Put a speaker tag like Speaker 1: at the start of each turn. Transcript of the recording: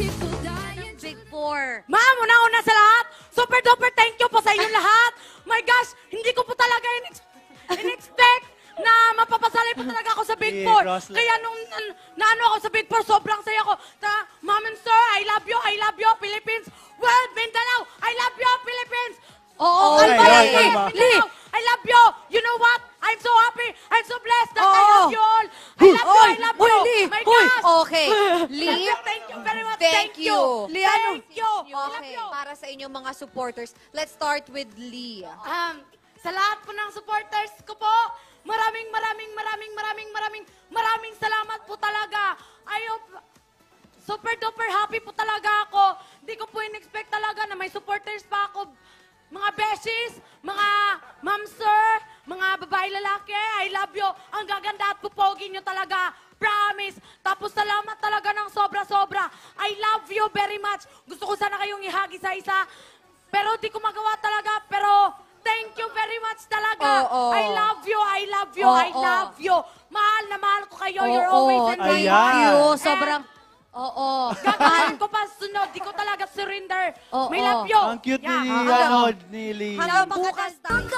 Speaker 1: Big Four.
Speaker 2: Ma'am, una-una sa lahat, super duper thank you po sa inyong lahat. My gosh, hindi ko po talaga in-expect na mapapasalay po talaga ako sa Big Four. Kaya nung naano ako sa Big Four, sobrang saya ko. Ma'am and sir, I love you, Philippines. World, Mindanao, I love you, Philippines.
Speaker 1: Oo,
Speaker 2: Mindanao, I love you. You know what? I'm so happy. I'm so blessed that I have you all. I love you. My gosh.
Speaker 1: Okay. Lee,
Speaker 2: Thank you very much.
Speaker 1: Thank you.
Speaker 2: Thank you.
Speaker 1: Okay, para sa inyong mga supporters, let's start with Lee.
Speaker 2: Sa lahat po ng supporters ko po, maraming salamat po talaga. Super duper happy po talaga ako. Hindi ko po in-expect talaga na may supporters pa ako. Mga beshies, mga ma'am sir, mga babae lalaki, I love you. Ang gaganda at pupogi nyo talaga. Promise. Tapos salamat talaga ng sobra-sobra. I love you very much. Gusto ko sana kayong ihagi sa isa. Pero di ko magawa talaga. Pero thank you very much talaga. I love you, I love you, I love you. Mahal na mahal ko kayo. You're always in my heart.
Speaker 1: Sobrang,
Speaker 2: Gagawin ko pa sunod. Di ko talaga surrender. May love you.
Speaker 3: Ang cute ni Lee.
Speaker 1: hanggang bukas tayo.